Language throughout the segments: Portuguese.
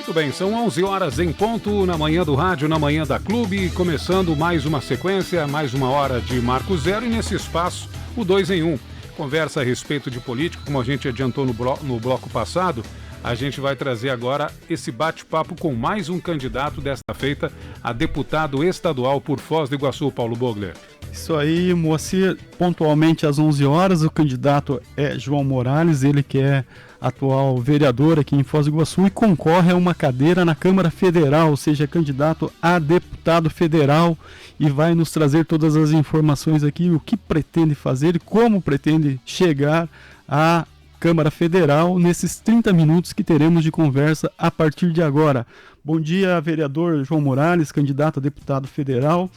Muito bem, são 11 horas em ponto, na manhã do rádio, na manhã da Clube, começando mais uma sequência, mais uma hora de Marco Zero e nesse espaço, o 2 em 1. Conversa a respeito de política, como a gente adiantou no bloco passado, a gente vai trazer agora esse bate-papo com mais um candidato desta feita a deputado estadual por Foz do Iguaçu, Paulo Bogler. Isso aí, Moacir, pontualmente às 11 horas, o candidato é João Morales, ele que é atual vereador aqui em Foz do Iguaçu e concorre a uma cadeira na Câmara Federal, ou seja, candidato a deputado federal, e vai nos trazer todas as informações aqui, o que pretende fazer e como pretende chegar à Câmara Federal nesses 30 minutos que teremos de conversa a partir de agora. Bom dia, vereador João Morales, candidato a deputado federal.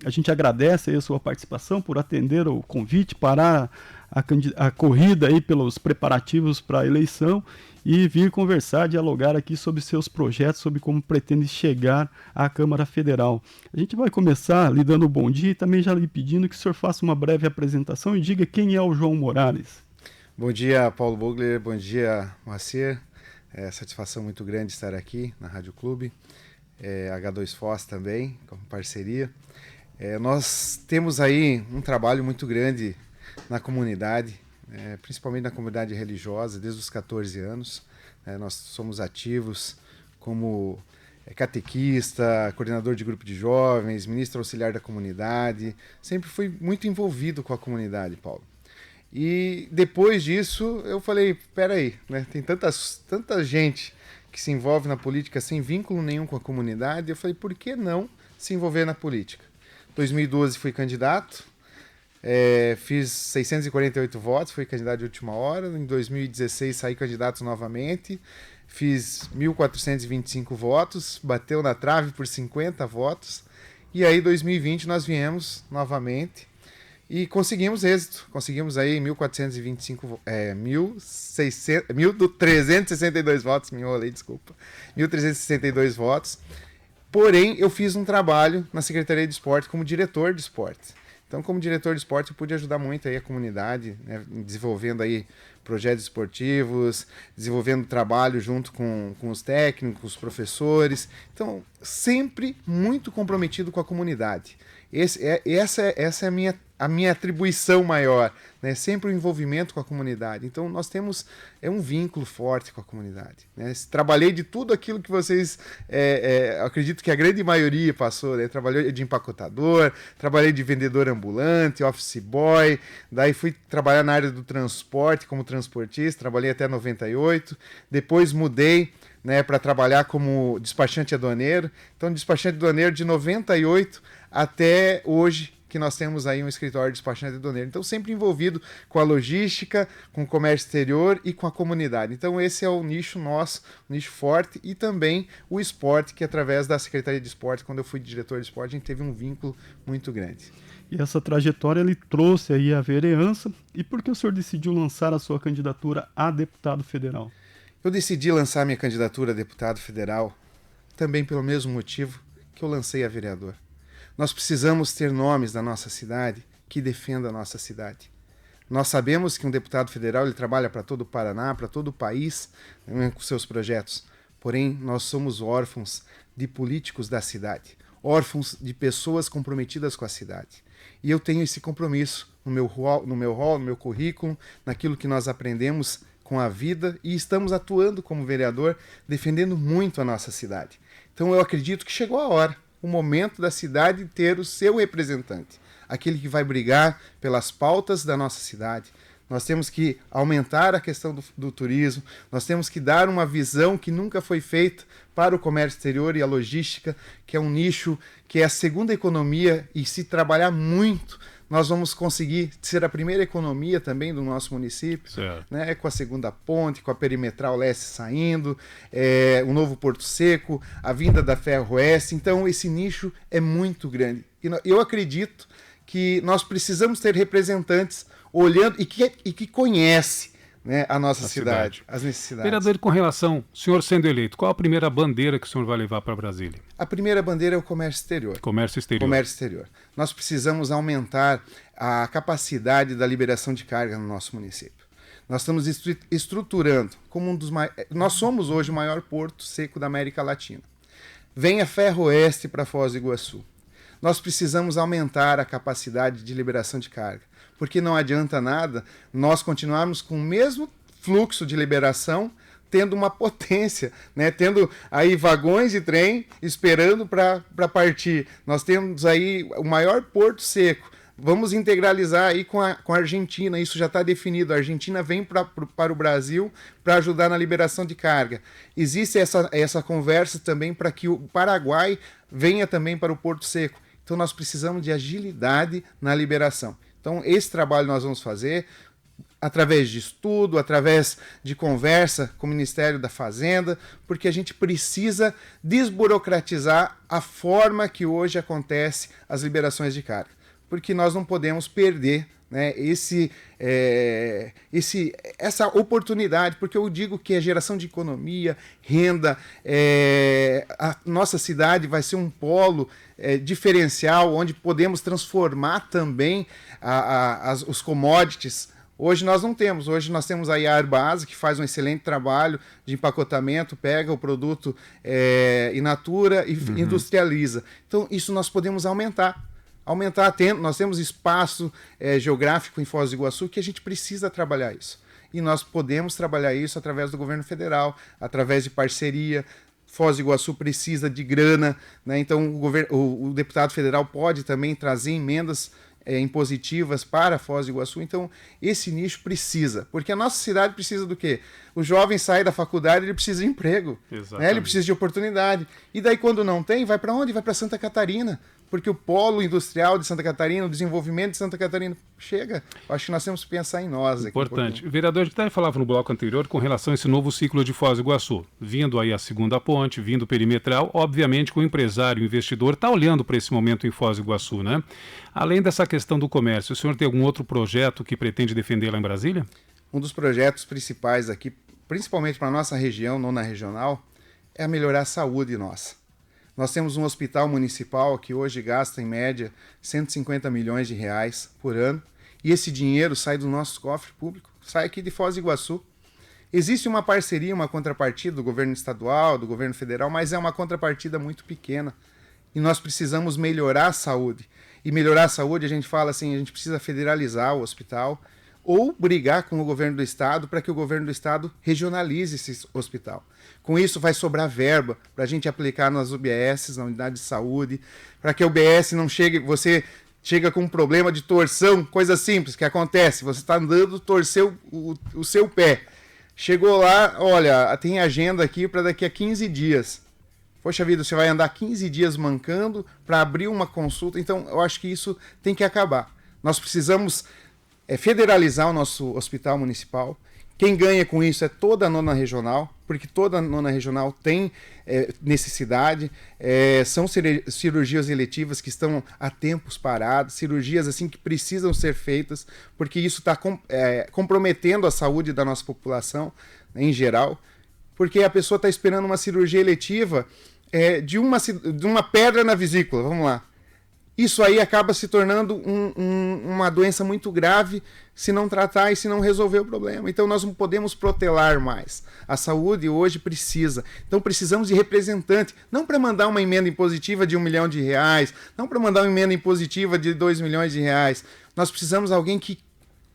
A gente agradece a sua participação por atender o convite, parar a corrida aí pelos preparativos para a eleição e vir conversar, dialogar aqui sobre seus projetos, sobre como pretende chegar à Câmara Federal. A gente vai começar lhe dando um bom dia e também já lhe pedindo que o senhor faça uma breve apresentação e diga quem é o João Morales. Bom dia, Paulo Bogler, bom dia, Moacir. Satisfação muito grande estar aqui na Rádio Clube. H2 Foz também, como parceria. Nós temos aí um trabalho muito grande na comunidade, principalmente na comunidade religiosa, desde os 14 anos. Nós somos ativos como catequista, coordenador de grupo de jovens, ministro auxiliar da comunidade. Sempre fui muito envolvido com a comunidade, Paulo. E depois disso eu falei, peraí, tem tanta gente que se envolve na política sem vínculo nenhum com a comunidade, eu falei, por que não se envolver na política? Em 2012 fui candidato, fiz 648 votos, fui candidato de última hora, em 2016 saí candidato novamente, fiz 1.425 votos, bateu na trave por 50 votos, e aí em 2020 nós viemos novamente, e conseguimos êxito, conseguimos aí 1.362 votos, me enrolei, desculpa, 1.362 votos, porém eu fiz um trabalho na Secretaria de Esporte como diretor de esporte. Então, como diretor de esporte, eu pude ajudar muito aí a comunidade, desenvolvendo aí projetos esportivos, desenvolvendo trabalho junto com os técnicos, os professores. Então, sempre muito comprometido com a comunidade. Essa é a minha atribuição maior, sempre o envolvimento com a comunidade. Então nós temos um vínculo forte com a comunidade. Trabalhei de tudo aquilo que vocês, acredito que a grande maioria passou. Trabalhei de empacotador, trabalhei de vendedor ambulante, office boy, daí fui trabalhar na área do transporte como transportista, trabalhei até 98, depois mudei para trabalhar como despachante aduaneiro. Então despachante aduaneiro de 98 até hoje, que nós temos aí um escritório de despachante aduaneiro. Então, sempre envolvido com a logística, com o comércio exterior e com a comunidade. Então, esse é o nicho nosso, um nicho forte, e também o esporte, que através da Secretaria de Esporte, quando eu fui diretor de esporte, a gente teve um vínculo muito grande. E essa trajetória ele trouxe aí a vereança. E por que o senhor decidiu lançar a sua candidatura a deputado federal? Eu decidi lançar minha candidatura a deputado federal também pelo mesmo motivo que eu lancei a vereador. Nós precisamos ter nomes da nossa cidade que defendam a nossa cidade. Nós sabemos que um deputado federal ele trabalha para todo o Paraná, para todo o país, com seus projetos. Porém, nós somos órfãos de políticos da cidade, órfãos de pessoas comprometidas com a cidade. E eu tenho esse compromisso no meu rol, no meu currículo, naquilo que nós aprendemos com a vida, e estamos atuando como vereador, defendendo muito a nossa cidade. Então eu acredito que chegou a hora, o momento da cidade ter o seu representante, aquele que vai brigar pelas pautas da nossa cidade. Nós temos que aumentar a questão do turismo, nós temos que dar uma visão que nunca foi feita para o comércio exterior e a logística, que é um nicho que é a segunda economia, e se trabalhar muito, nós vamos conseguir ser a primeira economia também do nosso município, com a segunda ponte, com a perimetral leste saindo, o novo Porto Seco, a vinda da Ferroeste. Então esse nicho é muito grande. E eu acredito que nós precisamos ter representantes olhando e que conhece a nossa cidade, as necessidades. Vereador, com relação, o senhor sendo eleito, qual a primeira bandeira que o senhor vai levar para Brasília? A primeira bandeira é o comércio exterior. Comércio exterior. Comércio exterior. Nós precisamos aumentar a capacidade da liberação de carga no nosso município. Nós estamos estruturando como nós somos hoje o maior porto seco da América Latina. Venha Ferroeste para Foz do Iguaçu. Nós precisamos aumentar a capacidade de liberação de carga, porque não adianta nada nós continuarmos com o mesmo fluxo de liberação, tendo uma potência, né? Tendo aí vagões de trem esperando para partir. Nós temos aí o maior porto seco. Vamos integralizar aí com a Argentina, isso já está definido. A Argentina vem para o Brasil para ajudar na liberação de carga. Existe essa conversa também para que o Paraguai venha também para o Porto Seco. Então nós precisamos de agilidade na liberação. Então esse trabalho nós vamos fazer através de estudo, através de conversa com o Ministério da Fazenda, porque a gente precisa desburocratizar a forma que hoje acontece as liberações de carga. Porque nós não podemos perder, né, essa oportunidade, porque eu digo que é geração de economia, renda, a nossa cidade vai ser um polo diferencial, onde podemos transformar também os commodities. Hoje nós não temos, hoje nós temos aí a Arbasa, que faz um excelente trabalho de empacotamento, pega o produto in natura e industrializa. Então isso nós podemos aumentar, nós temos espaço geográfico em Foz do Iguaçu que a gente precisa trabalhar isso. E nós podemos trabalhar isso através do governo federal, através de parceria. Foz do Iguaçu precisa de grana, né? Então o deputado federal pode também trazer emendas impositivas para Foz do Iguaçu. Então esse nicho precisa, porque a nossa cidade precisa do quê? O jovem sai da faculdade, ele precisa de emprego, né? Ele precisa de oportunidade. E daí quando não tem, vai para onde? Vai para Santa Catarina. Porque o polo industrial de Santa Catarina, o desenvolvimento de Santa Catarina chega. Eu acho que nós temos que pensar em nós. Importante. Vereador, a gente até falava no bloco anterior com relação a esse novo ciclo de Foz do Iguaçu. Vindo aí a segunda ponte, vindo perimetral, obviamente que o empresário, o investidor está olhando para esse momento em Foz do Iguaçu, né? Além dessa questão do comércio, o senhor tem algum outro projeto que pretende defender lá em Brasília? Um dos projetos principais aqui, principalmente para a nossa região, nona regional, é melhorar a saúde nossa. Nós temos um hospital municipal que hoje gasta, em média, 150 milhões de reais por ano, e esse dinheiro sai do nosso cofre público, sai aqui de Foz do Iguaçu. Existe uma parceria, uma contrapartida do governo estadual, do governo federal, mas é uma contrapartida muito pequena. E nós precisamos melhorar a saúde. E melhorar a saúde, a gente fala assim, a gente precisa federalizar o hospital, ou brigar com o governo do estado para que o governo do estado regionalize esse hospital. Com isso vai sobrar verba para a gente aplicar nas UBS, na unidade de saúde, para que a UBS não chegue, você chega com um problema de torção, coisa simples que acontece, você está andando, torceu o seu pé. Chegou lá, olha, tem agenda aqui para daqui a 15 dias. Poxa vida, você vai andar 15 dias mancando para abrir uma consulta, então eu acho que isso tem que acabar. Nós precisamos federalizar o nosso hospital municipal. Quem ganha com isso é toda a nona regional, porque toda a nona regional tem necessidade. São cirurgias eletivas que estão há tempos paradas, cirurgias assim que precisam ser feitas, porque isso está comprometendo a saúde da nossa população, né, em geral, porque a pessoa está esperando uma cirurgia eletiva de uma pedra na vesícula, vamos lá. Isso aí acaba se tornando uma doença muito grave se não tratar e se não resolver o problema. Então nós não podemos protelar mais. A saúde hoje precisa. Então precisamos de representante, não para mandar uma emenda impositiva de R$1 milhão, não para mandar uma emenda impositiva de R$2 milhões. Nós precisamos de alguém que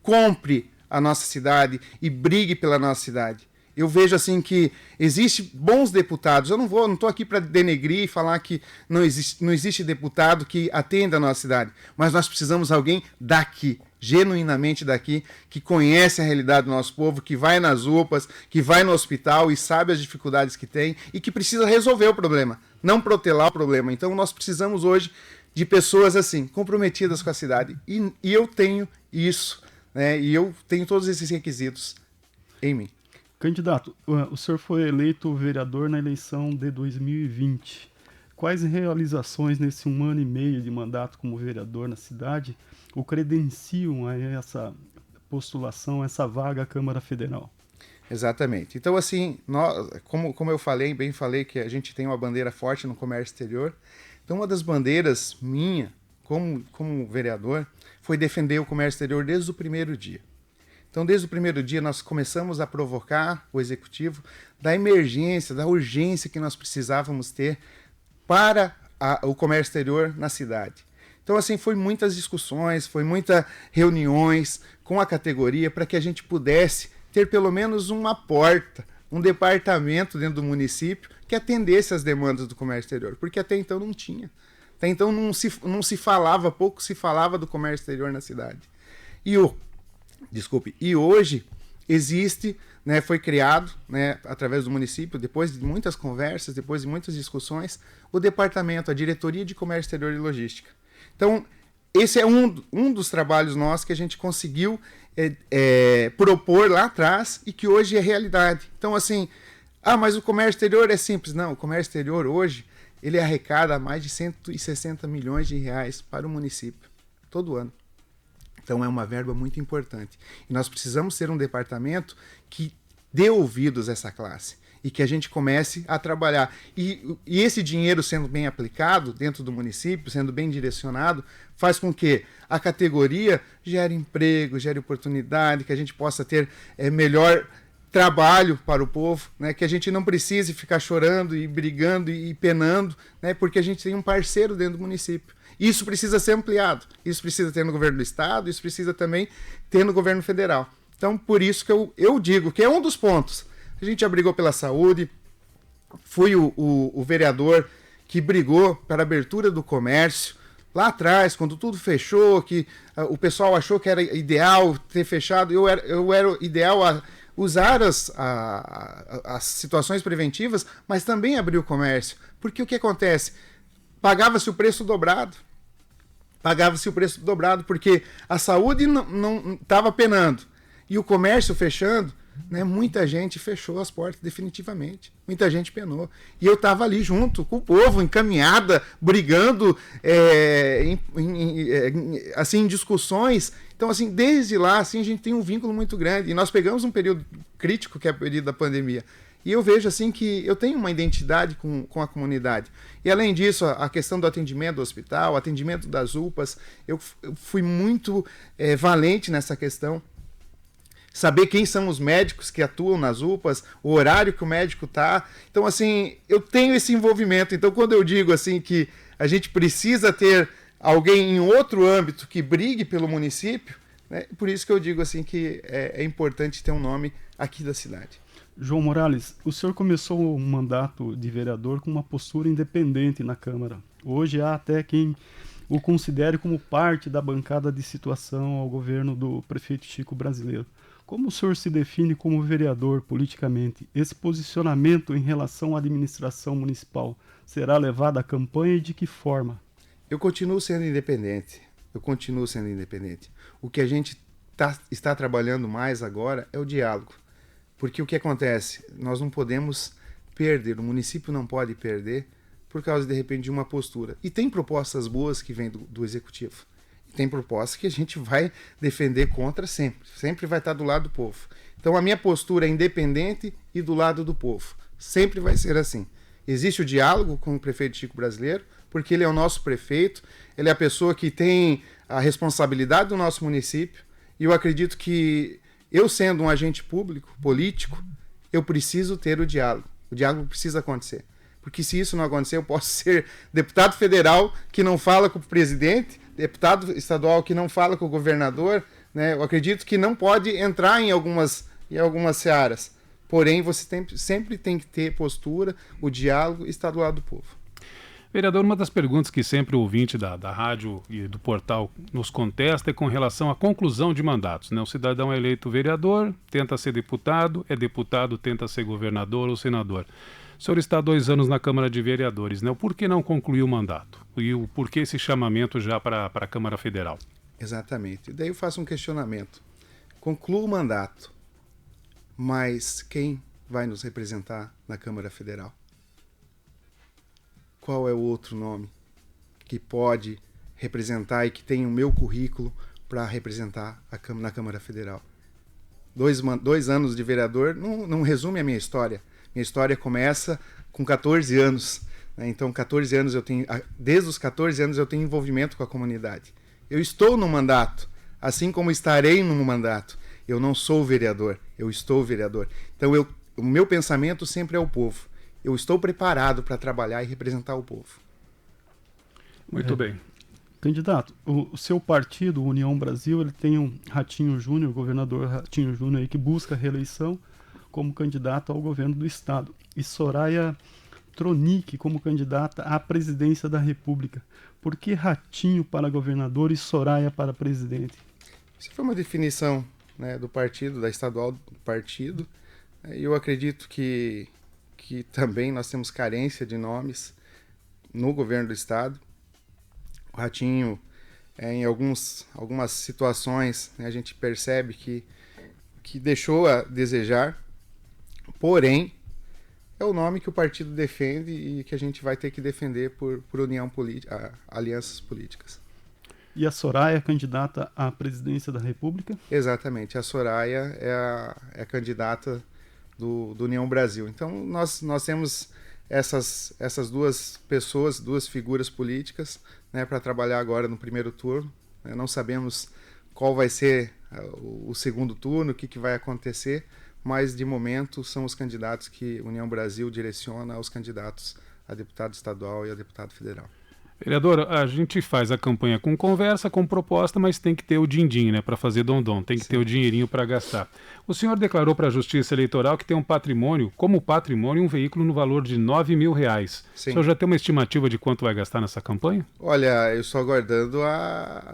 compre a nossa cidade e brigue pela nossa cidade. Eu vejo assim que existem bons deputados. Eu não estou aqui para denegrir e falar que não existe deputado que atenda a nossa cidade. Mas nós precisamos de alguém daqui, genuinamente daqui, que conhece a realidade do nosso povo, que vai nas UPAs, que vai no hospital e sabe as dificuldades que tem e que precisa resolver o problema, não protelar o problema. Então nós precisamos hoje de pessoas assim, comprometidas com a cidade. E eu tenho isso, né? E eu tenho todos esses requisitos em mim. Candidato, o senhor foi eleito vereador na eleição de 2020. Quais realizações nesse 1 ano e meio de mandato como vereador na cidade o credenciam a essa postulação, essa vaga à Câmara Federal? Exatamente. Então, assim, como eu bem falei que a gente tem uma bandeira forte no comércio exterior. Então, uma das bandeiras minha, como vereador, foi defender o comércio exterior desde o primeiro dia. Então, desde o primeiro dia, nós começamos a provocar o executivo da emergência, da urgência que nós precisávamos ter para o comércio exterior na cidade. Então, assim, foi muitas discussões, foi muitas reuniões com a categoria para que a gente pudesse ter pelo menos uma porta, um departamento dentro do município que atendesse às demandas do comércio exterior, porque até então não tinha. Até então não se falava, pouco se falava do comércio exterior na cidade. E hoje existe, né, foi criado, né, através do município, depois de muitas conversas, depois de muitas discussões, o departamento, a Diretoria de Comércio Exterior e Logística. Então, esse é um dos trabalhos nossos que a gente conseguiu propor lá atrás e que hoje é realidade. Então, assim, mas o comércio exterior é simples. Não, o comércio exterior hoje, ele arrecada mais de 160 milhões de reais para o município, todo ano. Então, é uma verba muito importante. E nós precisamos ter um departamento que dê ouvidos a essa classe e que a gente comece a trabalhar. E esse dinheiro sendo bem aplicado dentro do município, sendo bem direcionado, faz com que a categoria gere emprego, gere oportunidade, que a gente possa ter melhor trabalho para o povo, né? Que a gente não precise ficar chorando e brigando e penando, né? Porque a gente tem um parceiro dentro do município. Isso precisa ser ampliado, isso precisa ter no governo do estado, isso precisa também ter no governo federal. Então, por isso que eu digo que é um dos pontos. A gente já brigou pela saúde, fui o vereador que brigou para a abertura do comércio. Lá atrás, quando tudo fechou, que o pessoal achou que era ideal ter fechado, eu era ideal a usar as situações preventivas, mas também abrir o comércio. Porque o que acontece? Pagava-se o preço dobrado. Pagava-se o preço dobrado, porque a saúde não estava penando. E o comércio fechando, né, muita gente fechou as portas definitivamente. Muita gente penou. E eu estava ali junto com o povo, encaminhada, brigando, assim, em discussões. Então, assim, desde lá, assim, a gente tem um vínculo muito grande. E nós pegamos um período crítico, que é o período da pandemia. E eu vejo, assim, que eu tenho uma identidade com a comunidade. E, além disso, a questão do atendimento do hospital, o atendimento das UPAs, eu fui muito valente nessa questão. Saber quem são os médicos que atuam nas UPAs, o horário que o médico está. Então, assim, eu tenho esse envolvimento. Então, quando eu digo, assim, que a gente precisa ter alguém em outro âmbito que brigue pelo município, né, por isso que eu digo, assim, que é importante ter um nome aqui da cidade. João Morales, o senhor começou o mandato de vereador com uma postura independente na Câmara. Hoje há até quem o considere como parte da bancada de situação ao governo do prefeito Chico Brasileiro. Como o senhor se define como vereador politicamente? Esse posicionamento em relação à administração municipal será levado à campanha e de que forma? Eu continuo sendo independente. O que a gente está trabalhando mais agora é o diálogo. Porque o que acontece? Nós não podemos perder, o município não pode perder por causa, de repente, de uma postura. E tem propostas boas que vêm do executivo. Tem propostas que a gente vai defender contra sempre. Sempre vai estar do lado do povo. Então, a minha postura é independente e do lado do povo. Sempre vai ser assim. Existe o diálogo com o prefeito Chico Brasileiro, porque ele é o nosso prefeito, ele é a pessoa que tem a responsabilidade do nosso município, e eu acredito que eu, sendo um agente público, político, eu preciso ter o diálogo. O diálogo precisa acontecer. Porque se isso não acontecer, eu posso ser deputado federal que não fala com o presidente, deputado estadual que não fala com o governador, né? Eu acredito que não pode entrar em algumas searas. Porém, você sempre tem que ter postura, o diálogo e estar do lado do povo. Vereador, uma das perguntas que sempre o ouvinte da rádio e do portal nos contesta é com relação à conclusão de mandatos, né? O cidadão é eleito vereador, tenta ser deputado, é deputado, tenta ser governador ou senador. O senhor está há 2 anos na Câmara de Vereadores, né? Por que não concluiu o mandato? E por que esse chamamento já para a Câmara Federal? Exatamente. Daí eu faço um questionamento. Concluo o mandato, mas quem vai nos representar na Câmara Federal? Qual é o outro nome que pode representar e que tem o meu currículo para representar na Câmara Federal? 2 anos de vereador não resume a minha história. Minha história começa com 14 anos. Né? Então, 14 anos desde os 14 anos eu tenho envolvimento com a comunidade. Eu estou no mandato, assim como estarei no mandato. Eu não sou vereador, eu estou vereador. Então o meu pensamento sempre é o povo. Eu estou preparado para trabalhar e representar o povo. Muito bem. Candidato, o seu partido, União Brasil, ele tem um Ratinho Júnior, o governador Ratinho Júnior, aí, que busca reeleição como candidato ao governo do estado. E Soraya Tronic como candidata à presidência da República. Por que Ratinho para governador e Soraya para presidente? Isso foi uma definição, né, do partido, da estadual do partido. Eu acredito que também nós temos carência de nomes no governo do estado. O Ratinho, em algumas situações, né, a gente percebe que deixou a desejar, porém, é o nome que o partido defende e que a gente vai ter que defender por união política, alianças políticas. E a Soraya, candidata à presidência da República? Exatamente, a Soraya é a candidata do União Brasil. Então, nós temos essas duas pessoas, duas figuras políticas, né, para trabalhar agora no primeiro turno. Não sabemos qual vai ser o segundo turno, o que vai acontecer, mas de momento são os candidatos que a União Brasil direciona aos candidatos a deputado estadual e a deputado federal. Vereador, a gente faz a campanha com conversa, com proposta, mas tem que ter o din-din, né, para fazer dom-dom, tem que ter o dinheirinho para gastar. O senhor declarou para a Justiça Eleitoral que tem um patrimônio, como patrimônio, um veículo no valor de R$9 mil. Sim. O senhor já tem uma estimativa de quanto vai gastar nessa campanha? Olha, eu estou aguardando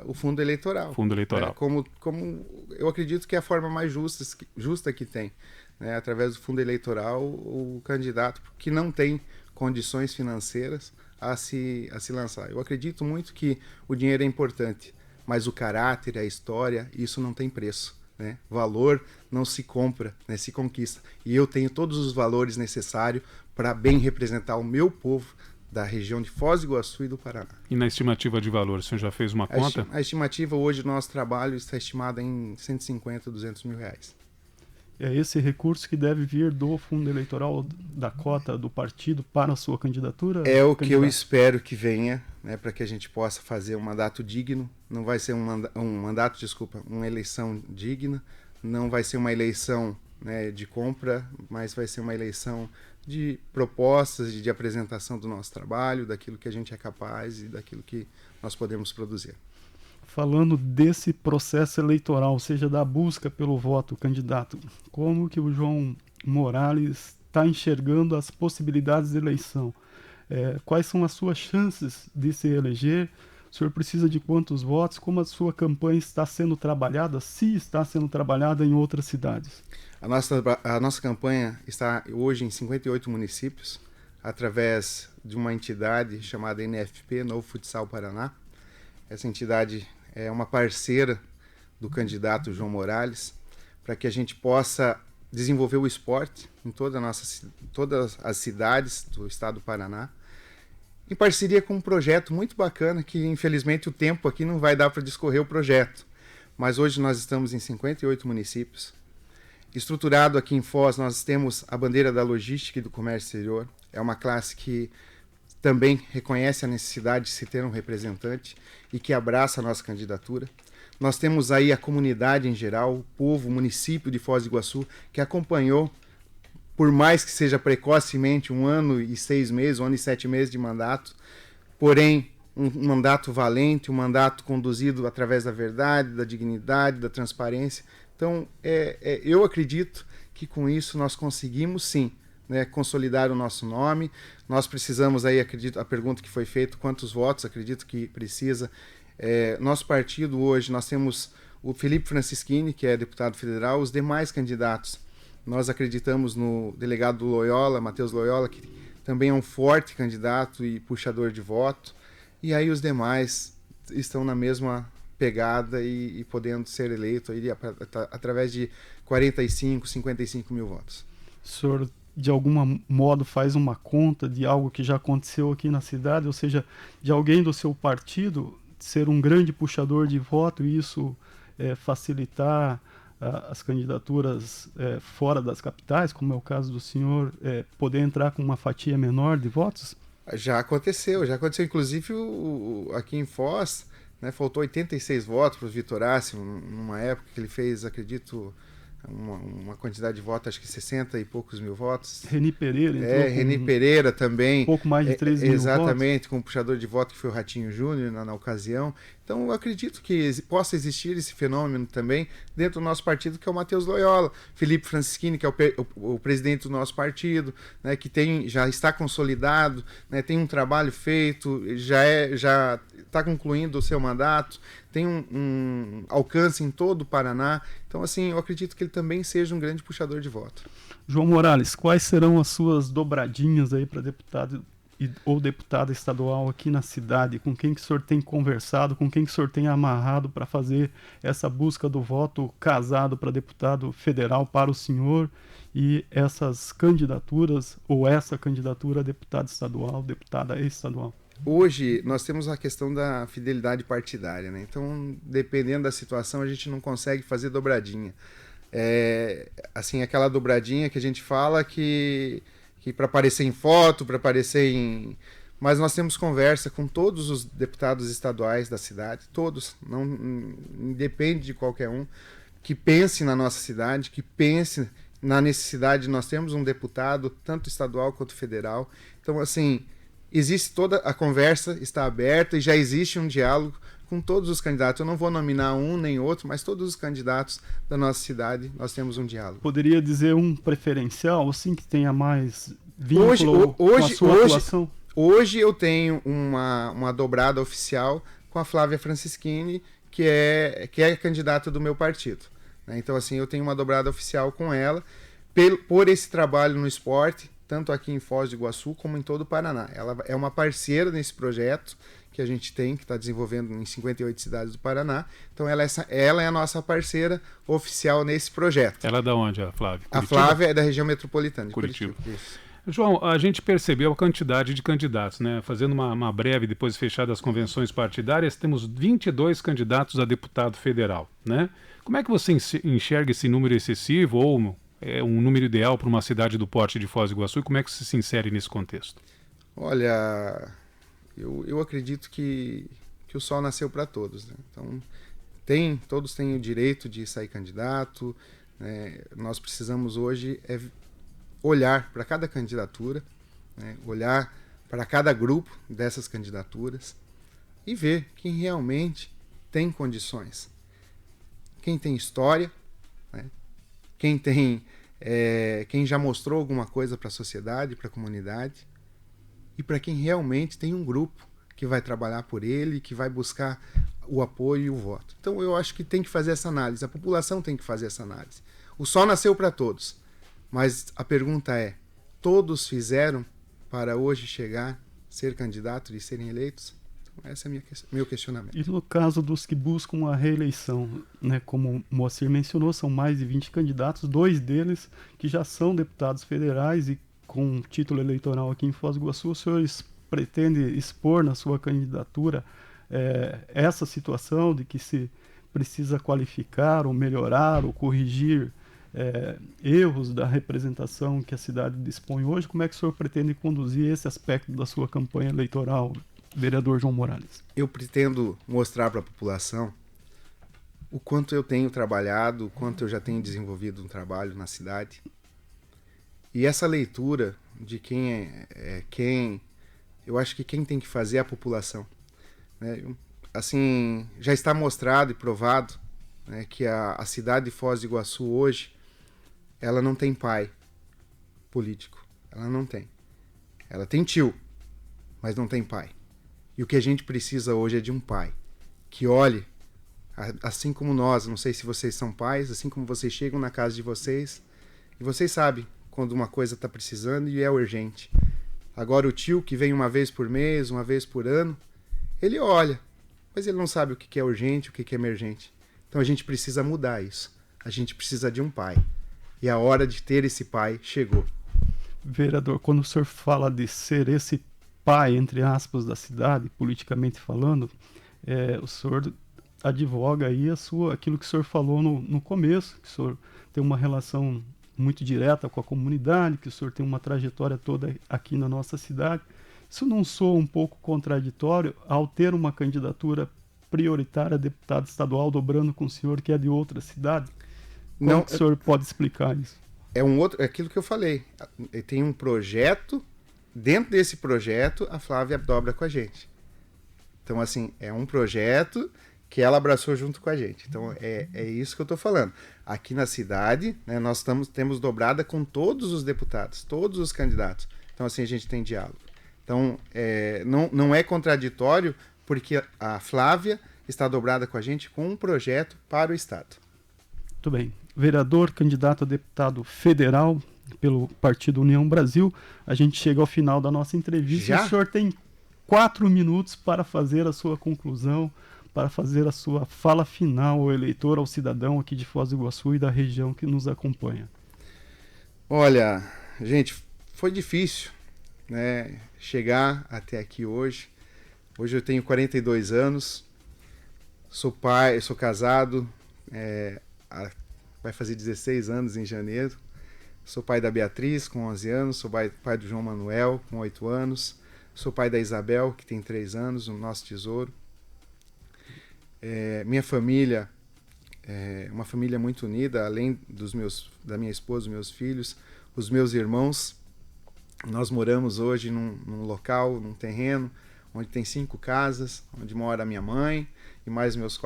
o fundo eleitoral. Fundo eleitoral. Como eu acredito que é a forma mais justa que tem. Né, através do fundo eleitoral, o candidato que não tem condições financeiras a se lançar. Eu acredito muito que o dinheiro é importante, mas o caráter, a história, isso não tem preço. Né? Valor não se compra, né? Se conquista. E eu tenho todos os valores necessários para bem representar o meu povo da região de Foz do Iguaçu e do Paraná. E na estimativa de valor, o senhor já fez uma conta? A estimativa hoje do nosso trabalho está estimada em 150, 200 mil reais. É esse recurso que deve vir do fundo eleitoral, da cota do partido para a sua candidatura? É o que eu espero que venha, né, para que a gente possa fazer um mandato digno. Não vai ser uma eleição digna. Não vai ser uma eleição, né, de compra, mas vai ser uma eleição de propostas, de apresentação do nosso trabalho, daquilo que a gente é capaz e daquilo que nós podemos produzir. Falando desse processo eleitoral, ou seja, da busca pelo voto candidato, como que o João Morales está enxergando as possibilidades de eleição? Quais são as suas chances de se eleger? O senhor precisa de quantos votos? Como a sua campanha está sendo trabalhada, se está sendo trabalhada em outras cidades? A nossa campanha está hoje em 58 municípios, através de uma entidade chamada NFP, Novo Futsal Paraná. Essa entidade é uma parceira do candidato João Morales, para que a gente possa desenvolver o esporte em todas as cidades do estado do Paraná, em parceria com um projeto muito bacana, que infelizmente o tempo aqui não vai dar para discorrer o projeto, mas hoje nós estamos em 58 municípios. Estruturado aqui em Foz, nós temos a bandeira da logística e do comércio exterior, é uma classe que também reconhece a necessidade de se ter um representante e que abraça a nossa candidatura. Nós temos aí a comunidade em geral, o povo, o município de Foz do Iguaçu, que acompanhou, por mais que seja precocemente, 1 ano e 6 meses, 1 ano e 7 meses de mandato, porém um mandato valente, um mandato conduzido através da verdade, da dignidade, da transparência. Então, eu acredito que com isso nós conseguimos sim, né, consolidar o nosso nome. Nós precisamos aí, acredito, a pergunta que foi feita, quantos votos, acredito que precisa. Nosso partido hoje, nós temos o Felipe Francischini, que é deputado federal, os demais candidatos. Nós acreditamos no delegado Loyola, Matheus Loyola, que também é um forte candidato e puxador de voto. E aí os demais estão na mesma pegada e podendo ser eleito aí através de 45, 55 mil votos. O senhor, de algum modo, faz uma conta de algo que já aconteceu aqui na cidade, ou seja, de alguém do seu partido ser um grande puxador de voto e isso facilitar as candidaturas fora das capitais, como é o caso do senhor, poder entrar com uma fatia menor de votos? Já aconteceu. Inclusive aqui em Foz, né? Faltou 86 votos para o Vitor Assi, numa época que ele fez, acredito, uma quantidade de votos, acho que 60 e poucos mil votos. Reni Pereira entrou Reni Pereira também. Um pouco mais de 13 mil exatamente, votos. com o puxador de voto que foi o Ratinho Júnior na ocasião. Então, eu acredito que possa existir esse fenômeno também dentro do nosso partido, que é o Matheus Loyola, Felipe Francischini, que é o presidente do nosso partido, né, que já está consolidado, né, tem um trabalho feito, já está concluindo o seu mandato, tem um alcance em todo o Paraná. Então, assim, eu acredito que ele também seja um grande puxador de voto. João Morales, quais serão as suas dobradinhas aí para deputado ou deputada estadual aqui na cidade? Com quem que o senhor tem conversado, com quem que o senhor tem amarrado para fazer essa busca do voto casado para deputado federal para o senhor e essas candidaturas, ou essa candidatura a deputado estadual, deputada estadual? Hoje nós temos a questão da fidelidade partidária, né? Então, dependendo da situação, a gente não consegue fazer dobradinha. Assim, aquela dobradinha que a gente fala que para aparecer em foto, para aparecer em... Mas nós temos conversa com todos os deputados estaduais da cidade, todos, não independe de qualquer um, que pense na nossa cidade, que pense na necessidade. Nós temos um deputado, tanto estadual quanto federal. Então, assim, existe toda a conversa, está aberta e já existe um diálogo com todos os candidatos. Eu não vou nominar um nem outro, mas todos os candidatos da nossa cidade, nós temos um diálogo. Poderia dizer um preferencial, assim, que tenha mais vínculo com a sua atuação? Hoje eu tenho uma dobrada oficial com a Flávia Francischini, que é candidata do meu partido, né? Então, assim, eu tenho uma dobrada oficial com ela, por esse trabalho no esporte, tanto aqui em Foz do Iguaçu como em todo o Paraná. Ela é uma parceira nesse projeto que a gente tem, que está desenvolvendo em 58 cidades do Paraná. Então, ela é a nossa parceira oficial nesse projeto. Ela é da onde, a Flávia? Curitiba? A Flávia é da região metropolitana de Curitiba. Isso. João, a gente percebeu a quantidade de candidatos, né? Fazendo uma breve, depois fechadas as convenções partidárias, temos 22 candidatos a deputado federal, né? Como é que você enxerga esse número excessivo ou um número ideal para uma cidade do porte de Foz do Iguaçu, e como é que você se insere nesse contexto? Olha, eu acredito que o sol nasceu para todos, né? Então, todos têm o direito de sair candidato, né? Nós precisamos hoje olhar para cada candidatura, né? Olhar para cada grupo dessas candidaturas e ver quem realmente tem condições. Quem tem história, né? Quem já mostrou alguma coisa para a sociedade, para a comunidade, e para quem realmente tem um grupo que vai trabalhar por ele, que vai buscar o apoio e o voto. Então, eu acho que tem que fazer essa análise, a população tem que fazer essa análise. O sol nasceu para todos, mas a pergunta é: todos fizeram para hoje ser candidato e serem eleitos? Esse é meu questionamento. E no caso dos que buscam a reeleição, né, como o Moacir mencionou, são mais de 20 candidatos, 2 deles que já são deputados federais e com título eleitoral aqui em Foz do Iguaçu. O senhor pretende expor na sua candidatura essa situação de que se precisa qualificar ou melhorar ou corrigir erros da representação que a cidade dispõe hoje? Como é que o senhor pretende conduzir esse aspecto da sua campanha eleitoral, vereador João Morales? Eu pretendo mostrar para a população o quanto eu tenho trabalhado, o quanto eu já tenho desenvolvido um trabalho na cidade. E essa leitura de quem é quem, eu acho que quem tem que fazer é a população, né? Assim, já está mostrado e provado, né, que a cidade de Foz do Iguaçu hoje, ela não tem pai político. Ela não tem. Ela tem tio, mas não tem pai. E o que a gente precisa hoje é de um pai que olhe, assim como nós, não sei se vocês são pais, assim como vocês chegam na casa de vocês e vocês sabem quando uma coisa está precisando e é urgente. Agora o tio que vem uma vez por mês, uma vez por ano, ele olha, mas ele não sabe o que é urgente, o que é emergente. Então a gente precisa mudar isso. A gente precisa de um pai. E a hora de ter esse pai chegou. Vereador, quando o senhor fala de ser esse pai, entre aspas, da cidade, politicamente falando, o senhor advoga aí aquilo que o senhor falou no começo, que o senhor tem uma relação muito direta com a comunidade, que o senhor tem uma trajetória toda aqui na nossa cidade. Isso não soa um pouco contraditório ao ter uma candidatura prioritária, deputado estadual, dobrando com o senhor que é de outra cidade? Como Não, que o senhor pode explicar isso? é aquilo que eu falei. Tem um projeto, dentro desse projeto, a Flávia dobra com a gente. Então, assim, é um projeto que ela abraçou junto com a gente. Então, é isso que eu estou falando. Aqui na cidade, né, nós temos dobrada com todos os deputados, todos os candidatos. Então, assim, a gente tem diálogo. Então, não é contraditório, porque a Flávia está dobrada com a gente com um projeto para o Estado. Muito bem. Vereador, candidato a deputado federal pelo Partido União Brasil, a gente chega ao final da nossa entrevista. Já? O senhor tem 4 minutos para fazer a sua conclusão, para fazer a sua fala final ao eleitor, ao cidadão aqui de Foz do Iguaçu e da região que nos acompanha. Olha, gente, foi difícil, né, chegar até aqui hoje. Hoje eu tenho 42 anos, sou pai, sou casado, vai fazer 16 anos em janeiro. Sou pai da Beatriz, com 11 anos, sou pai do João Manuel, com 8 anos, sou pai da Isabel, que tem 3 anos, o nosso tesouro. Minha família é uma família muito unida, além da minha esposa, dos meus filhos, os meus irmãos. Nós moramos hoje num local, num terreno, onde tem 5 casas, onde mora a minha mãe e mais meus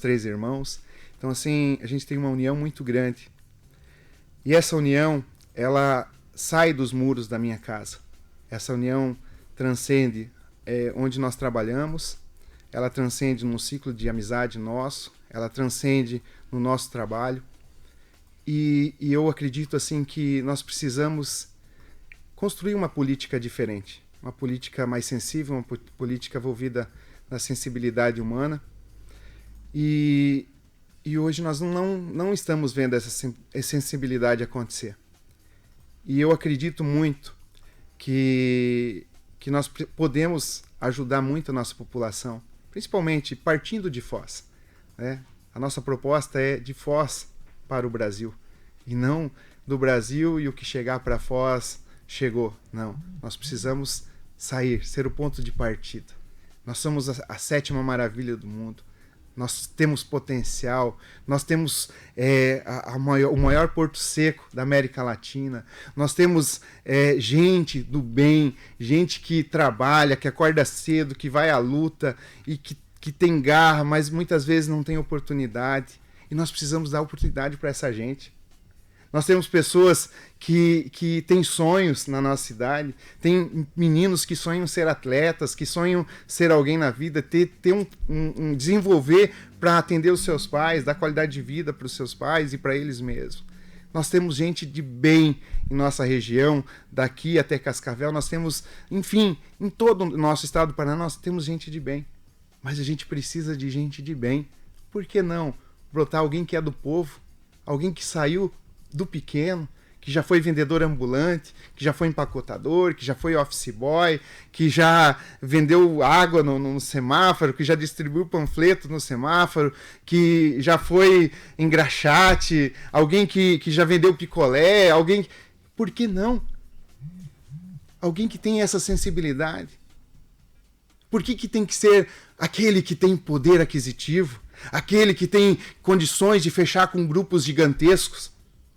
3 irmãos. Então, assim, a gente tem uma união muito grande. E essa união, ela sai dos muros da minha casa. Essa união transcende onde nós trabalhamos, ela transcende num ciclo de amizade nosso, ela transcende no nosso trabalho. E eu acredito, assim, que nós precisamos construir uma política diferente, uma política mais sensível, uma política envolvida na sensibilidade humana. E hoje nós não estamos vendo essa sensibilidade acontecer. E eu acredito muito que nós podemos ajudar muito a nossa população, principalmente partindo de Foz, né? A nossa proposta é de Foz para o Brasil, e não do Brasil e o que chegar para Foz chegou. Não, nós precisamos sair, ser o ponto de partida. Nós somos a 7ª maravilha do mundo. Nós temos potencial, nós temos o maior porto seco da América Latina, nós temos gente do bem, gente que trabalha, que acorda cedo, que vai à luta e que tem garra, mas muitas vezes não tem oportunidade. E nós precisamos dar oportunidade para essa gente. Nós temos pessoas que têm sonhos na nossa cidade, tem meninos que sonham ser atletas, que sonham ser alguém na vida, desenvolver para atender os seus pais, dar qualidade de vida para os seus pais e para eles mesmos. Nós temos gente de bem em nossa região, daqui até Cascavel, nós temos, enfim, em todo o nosso estado do Paraná, nós temos gente de bem. Mas a gente precisa de gente de bem. Por que não brotar alguém que é do povo, alguém que saiu do pequeno, que já foi vendedor ambulante, que já foi empacotador, que já foi office boy, que já vendeu água no semáforo, que já distribuiu panfleto no semáforo, que já foi engraxate, alguém que já vendeu picolé, alguém... Por que não? Alguém que tem essa sensibilidade. Por que tem que ser aquele que tem poder aquisitivo, aquele que tem condições de fechar com grupos gigantescos?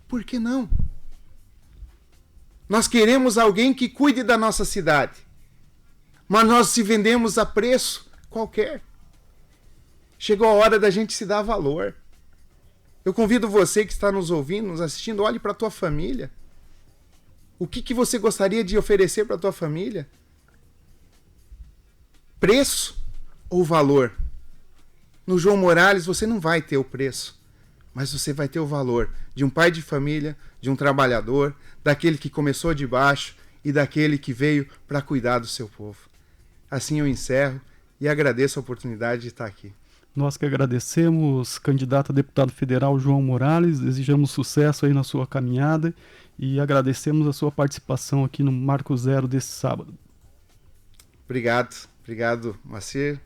Por que não? Nós queremos alguém que cuide da nossa cidade, mas nós se vendemos a preço qualquer. Chegou a hora da gente se dar valor. Eu convido você que está nos ouvindo, nos assistindo, olhe para a tua família. O que você gostaria de oferecer para a tua família? Preço ou valor? No João Morales você não vai ter o preço, mas você vai ter o valor de um pai de família, de um trabalhador, daquele que começou de baixo e daquele que veio para cuidar do seu povo. Assim eu encerro e agradeço a oportunidade de estar aqui. Nós que agradecemos, candidato a deputado federal João Morales, desejamos sucesso aí na sua caminhada e agradecemos a sua participação aqui no Marco Zero desse sábado. Obrigado, Macir.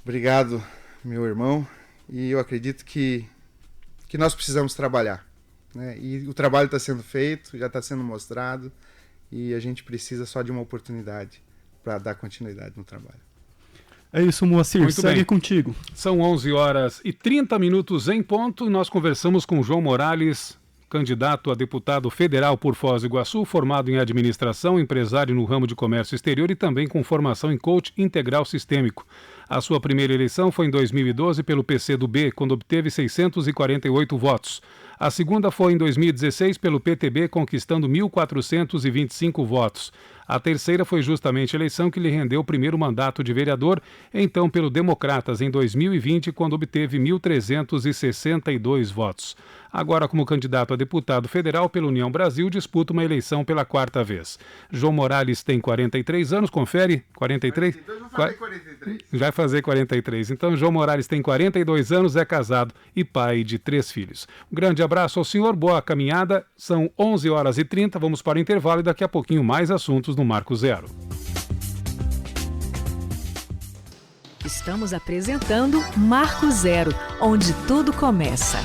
Obrigado, meu irmão. E eu acredito que nós precisamos trabalhar, né? E o trabalho está sendo feito, já está sendo mostrado, e a gente precisa só de uma oportunidade para dar continuidade no trabalho. É isso, Moacir. Muito Segue bem. contigo. São 11 horas e 30 minutos em ponto. Nós conversamos com João Morales, candidato a deputado federal por Foz do Iguaçu, formado em administração, empresário no ramo de comércio exterior e também com formação em coach integral sistêmico. A sua primeira eleição foi em 2012 pelo PCdoB, quando obteve 648 votos. A segunda foi em 2016 pelo PTB, conquistando 1.425 votos. A terceira foi justamente a eleição que lhe rendeu o primeiro mandato de vereador, então pelo Democratas, em 2020, quando obteve 1.362 votos. Agora, como candidato a deputado federal pela União Brasil, disputa uma eleição pela quarta vez. João Morales tem 43 anos, confere? 43? 43. Vai fazer 43. Então, João Morales tem 42 anos, é casado e pai de 3 filhos. Um grande abraço ao senhor, boa caminhada. São 11 horas e 30, vamos para o intervalo e daqui a pouquinho mais assuntos no Marco Zero. Estamos apresentando Marco Zero, onde tudo começa.